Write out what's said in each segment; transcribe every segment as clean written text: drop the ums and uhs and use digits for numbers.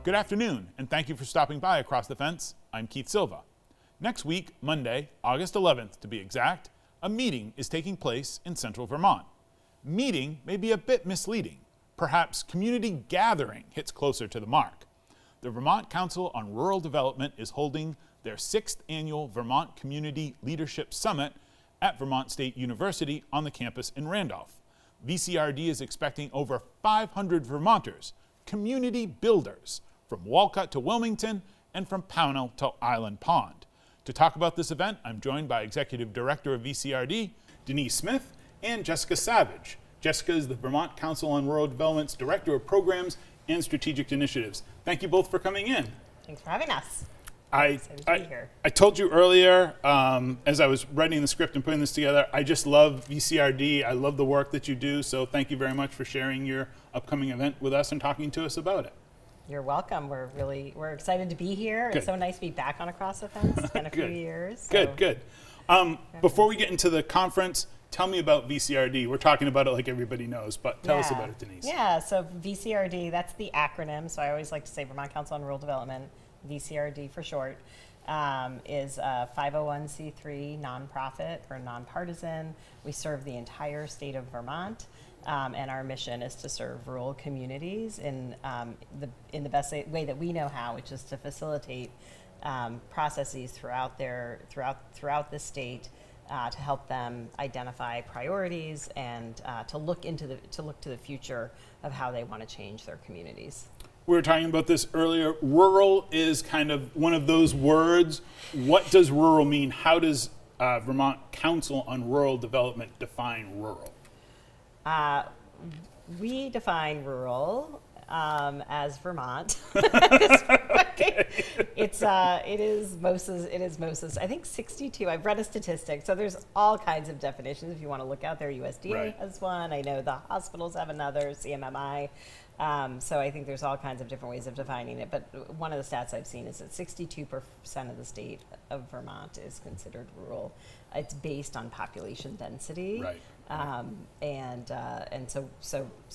Good afternoon, and thank you for stopping by Across the Fence. I'm Keith Silva. Next week, Monday, August 11th to be exact, a meeting is taking place in central Vermont. Meeting may be a bit misleading. Perhaps community gathering hits closer to the mark. The Vermont Council on Rural Development is holding their 6th annual Vermont Community Leadership Summit at Vermont State University on the campus in Randolph. VCRD is expecting over 500 Vermonters, community builders, from Walcott to Wilmington and from Pownell to Island Pond. To talk about this event, I'm joined by Executive Director of VCRD, Denise Smith, and Jessica Savage. Jessica is the Vermont Council on Rural Development's Director of Programs and Strategic Initiatives. Thank you both for coming in. Thanks for having us. I told you earlier, as I was writing the script and putting this together, I just love VCRD. I love the work that you do, so thank you very much for sharing your upcoming event with us and talking to us about it. You're welcome. We're excited to be here. Good. It's so nice to be back on Across the Fence. It's been a few years. So. Good. Before we get into the conference, tell me about VCRD. We're talking about it like everybody knows, but tell us about it, Denise. Yeah, so VCRD, that's the acronym. So I always like to say Vermont Council on Rural Development, VCRD for short, is a 501c3 nonprofit. We're nonpartisan. We serve the entire state of Vermont. And our mission is to serve rural communities in the best way that we know how, which is to facilitate processes throughout the state to help them identify priorities and to look to the future of how they want to change their communities. We were talking about this earlier. Rural is kind of one of those words. What does rural mean? How does Vermont Council on Rural Development define rural? We define rural as Vermont. It is most. I think 62. I've read a statistic, so there's all kinds of definitions. If you want to look out there, USDA has one. I know the hospitals have another, CMMI. So I think there's all kinds of different ways of defining it. But one of the stats I've seen is that 62% of the state of Vermont is considered rural. It's based on population density. Right. And so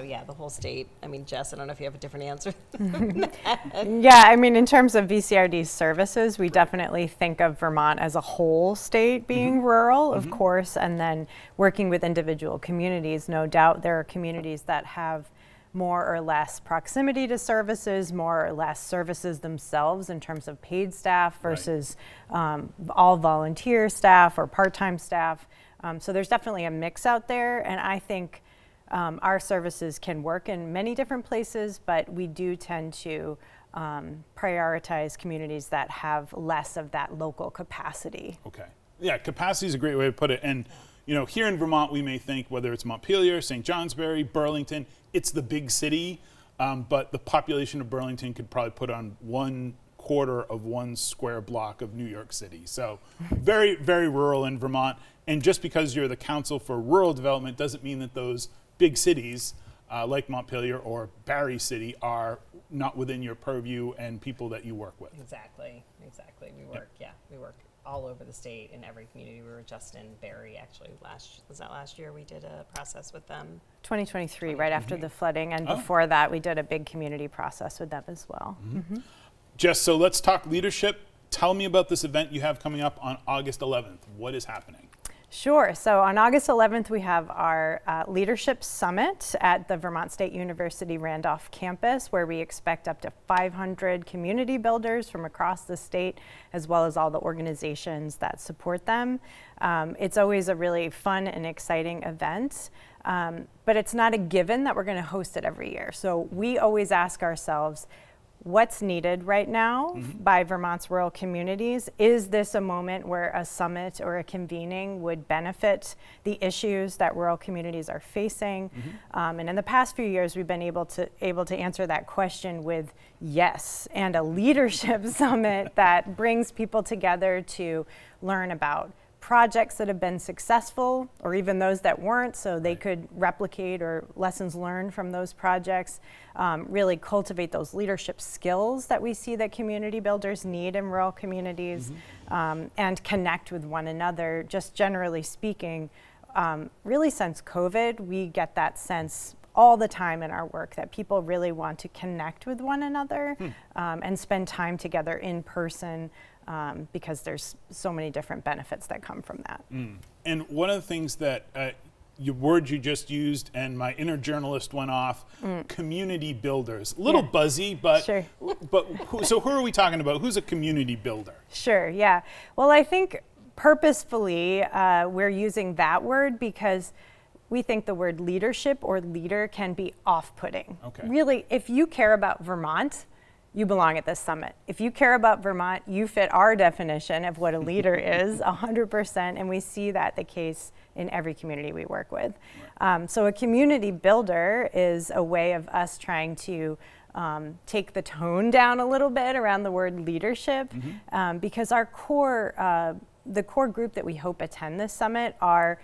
yeah, the whole state. I mean, Jess, I don't know if you have a different answer. Yeah, I mean, in terms of VCRD services, we definitely think of Vermont as a whole state being rural, of course, and then working with individual communities. No doubt there are communities that have more or less proximity to services, more or less services themselves in terms of paid staff versus all volunteer staff or part-time staff. So there's definitely a mix out there, and I think our services can work in many different places, but we do tend to prioritize communities that have less of that local capacity. Okay. Yeah, capacity is a great way to put it. And here in Vermont, we may think whether it's Montpelier, St. Johnsbury, Burlington, it's the big city, but the population of Burlington could probably put on 1/4 of 1 square block of New York City. So very, very rural in Vermont. And just because you're the Council for Rural Development doesn't mean that those big cities like Montpelier or Barre City are not within your purview and people that you work with. Exactly. We work all over the state in every community. We were just in Barre actually last year we did a process with them. 2023, right after the flooding, and before that we did a big community process with them as well. Jess, so let's talk leadership. Tell me about this event you have coming up on August 11th. What is happening? Sure. So on August 11th, we have our Leadership Summit at the Vermont State University Randolph campus, where we expect up to 500 community builders from across the state, as well as all the organizations that support them. It's always a really fun and exciting event, but it's not a given that we're going to host it every year. So we always ask ourselves, what's needed right now by Vermont's rural communities? Is this a moment where a summit or a convening would benefit the issues that rural communities are facing? And in the past few years, we've been able to answer that question with yes, and a leadership summit that brings people together to learn about projects that have been successful or even those that weren't, so they could replicate or lessons learned from those projects, really cultivate those leadership skills that we see that community builders need in rural communities, and connect with one another. Just generally speaking, really since COVID, we get that sense all the time in our work that people really want to connect with one another and spend time together in person because there's so many different benefits that come from that. And one of the things that your word you just used, and my inner journalist went off, community builders. A little buzzy, but, Sure. So who are we talking about? Who's a community builder? Sure, yeah. Well, I think purposefully we're using that word because we think the word leadership or leader can be off-putting. Okay. Really, if you care about Vermont, you belong at this summit. If you care about Vermont, you fit our definition of what a leader is 100%, and we see that the case in every community we work with. So a community builder is a way of us trying to take the tone down a little bit around the word leadership, because our core, the core group that we hope attend this summit are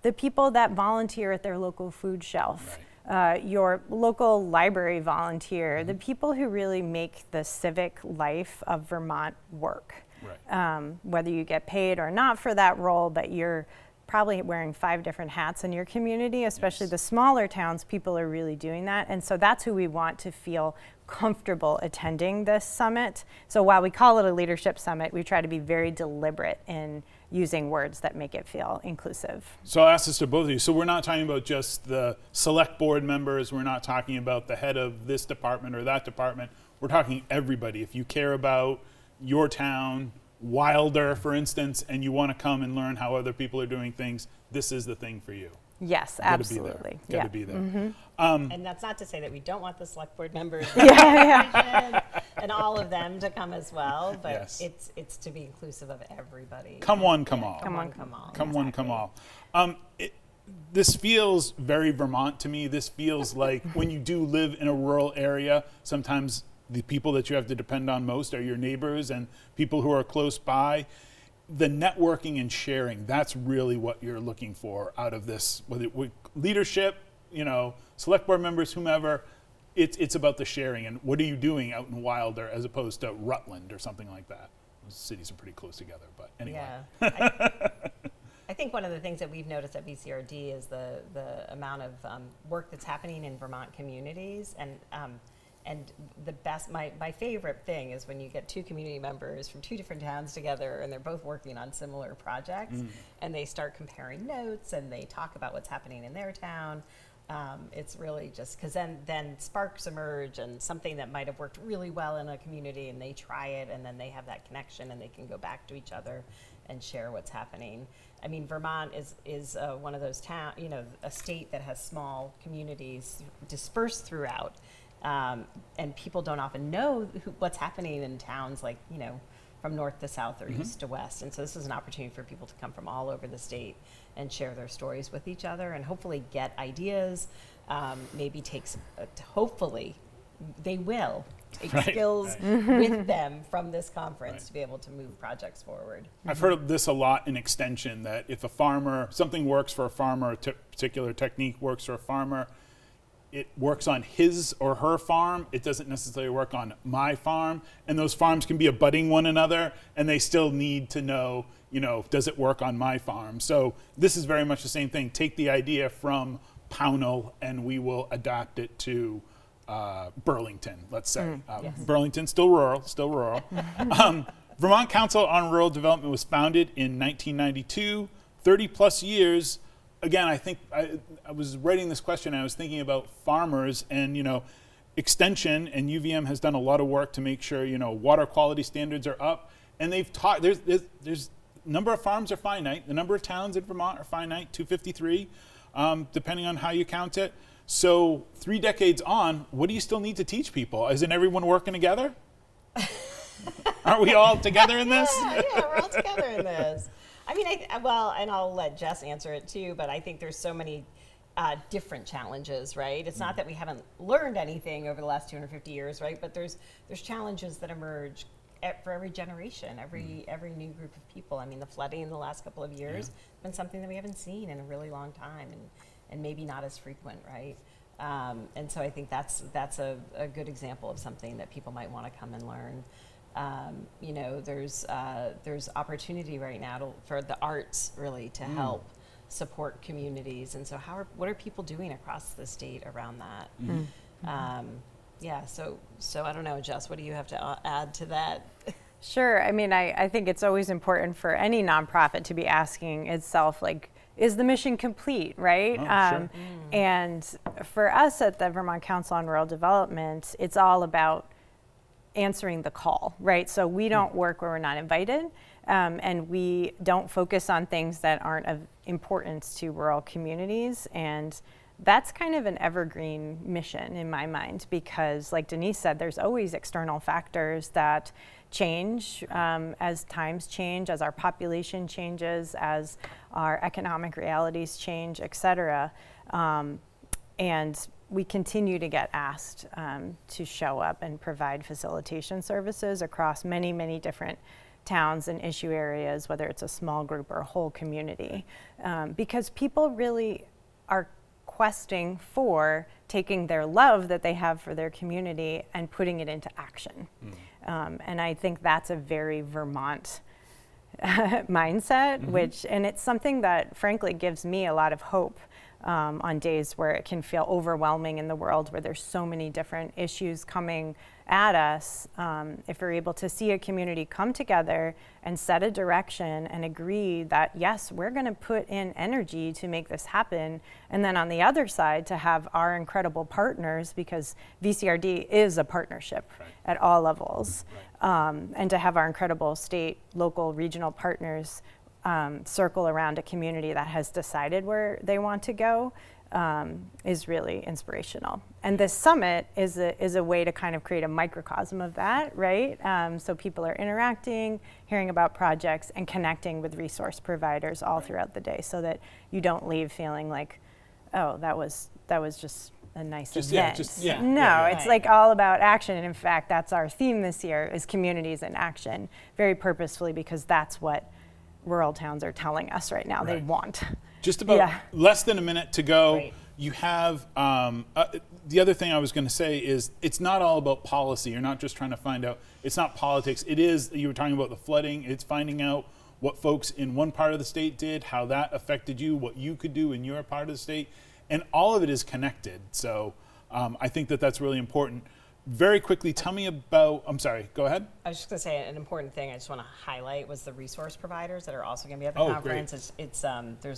the people that volunteer at their local food shelf. Right. Your local library volunteer, the people who really make the civic life of Vermont work. Right. Whether you get paid or not for that role, but you're probably wearing 5 different hats in your community, especially the smaller towns, people are really doing that. And so that's who we want to feel comfortable attending this summit. So while we call it a leadership summit, we try to be very deliberate in using words that make it feel inclusive. So I'll ask this to both of you. So we're not talking about just the select board members. We're not talking about the head of this department or that department. We're talking everybody. If you care about your town, Wilder, for instance, and you want to come and learn how other people are doing things, this is the thing for you. Yes, absolutely. Got to be there. And that's not to say that we don't want the select board members and all of them to come as well, but it's to be inclusive of everybody. Come one, come all. Come one, come all. Come one, come all. This feels very Vermont to me. This feels like when you do live in a rural area, sometimes the people that you have to depend on most are your neighbors and people who are close by. The networking and sharing, that's really what you're looking for out of this, whether it, leadership, select board members, whomever. It's about the sharing and what are you doing out in Wilder as opposed to Rutland or something like that. Those cities are pretty close together, but anyway. Yeah. I think one of the things that we've noticed at VCRD is the amount of work that's happening in Vermont communities, and the best, my favorite thing is when you get 2 community members from 2 different towns together and they're both working on similar projects and they start comparing notes and they talk about what's happening in their town. It's really just, because then sparks emerge and something that might have worked really well in a community and they try it and then they have that connection and they can go back to each other and share what's happening. I mean, Vermont is one of those a state that has small communities dispersed throughout. And people don't often know what's happening in towns like, from north to south or east to west. And so this is an opportunity for people to come from all over the state and share their stories with each other and hopefully get ideas, maybe hopefully they will take skills with them from this conference to be able to move projects forward. I've heard of this a lot in extension, that if something works for a farmer, a particular technique works for a farmer, it works on his or her farm. It doesn't necessarily work on my farm. And those farms can be abutting one another, and they still need to know, does it work on my farm? So this is very much the same thing. Take the idea from Pownell, and we will adapt it to Burlington, let's say. Burlington, still rural. Vermont Council on Rural Development was founded in 1992, 30 plus years. Again, I think I was writing this question, I was thinking about farmers and, extension, and UVM has done a lot of work to make sure, water quality standards are up. And they've taught, there's number of farms are finite. The number of towns in Vermont are finite, 253, depending on how you count it. So 3 decades on, what do you still need to teach people? Isn't everyone working together? Aren't we all together in this? Yeah, we're all together in this. I mean, and I'll let Jess answer it too, but I think there's so many different challenges, right? It's not that we haven't learned anything over the last 250 years, right? But there's challenges that emerge for every generation, every new group of people. I mean, the flooding in the last couple of years has been something that we haven't seen in a really long time, and maybe not as frequent, right? And so I think that's a good example of something that people might want to come and learn. There's opportunity right now for the arts really to help support communities. And so what are people doing across the state around that? So I don't know, Jess, what do you have to add to that? Sure. I mean, I think it's always important for any nonprofit to be asking itself, like, is the mission complete, right? Sure. And for us at the Vermont Council on Rural Development, it's all about answering the call, right? So we don't work where we're not invited, and we don't focus on things that aren't of importance to rural communities. And that's kind of an evergreen mission in my mind, because like Denise said, there's always external factors that change as times change, as our population changes, as our economic realities change, et cetera. And we continue to get asked to show up and provide facilitation services across many, many different towns and issue areas, whether it's a small group or a whole community, because people really are questing for taking their love that they have for their community and putting it into action. And I think that's a very Vermont mindset, and it's something that frankly gives me a lot of hope on days where it can feel overwhelming in the world, where there's so many different issues coming at us. If we're able to see a community come together and set a direction and agree that, yes, we're going to put in energy to make this happen. And then on the other side, to have our incredible partners, because VCRD is a partnership at all levels, and to have our incredible state, local, regional partners circle around a community that has decided where they want to go is really inspirational. And this summit is a way to kind of create a microcosm of that, right? So people are interacting, hearing about projects, and connecting with resource providers all throughout the day, so that you don't leave feeling like, oh, that was just a nice event. It's like all about action. And in fact, that's our theme this year, is communities in action, very purposefully, because that's what rural towns are telling us right now they want. Just about less than a minute to go. You have, the other thing I was going to say is, it's not all about policy. You're not just trying to find out, it's not politics. It is, you were talking about the flooding, it's finding out what folks in one part of the state did, how that affected you, what you could do in your part of the state, and all of it is connected. So I think that that's really important. Very quickly, tell me about, I'm sorry, go ahead. I was just going to say, an important thing I just want to highlight was the resource providers that are also going to be at the conference. Great. There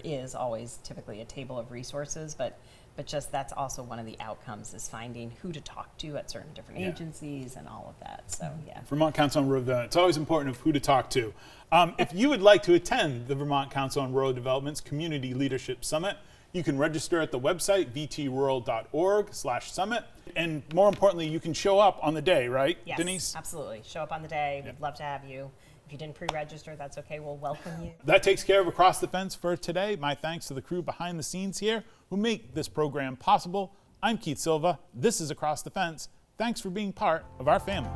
is always typically a table of resources, but just that's also one of the outcomes, is finding who to talk to at certain different agencies and all of that. So Vermont Council on Rural Development. It's always important of who to talk to. If you would like to attend the Vermont Council on Rural Development's Community Leadership Summit, you can register at the website vtrural.org/summit. And more importantly, you can show up on the day, right, yes, Denise? Absolutely. Show up on the day. We'd love to have you. If you didn't pre-register, that's okay. We'll welcome you. That takes care of Across the Fence for today. My thanks to the crew behind the scenes here who make this program possible. I'm Keith Silva. This is Across the Fence. Thanks for being part of our family.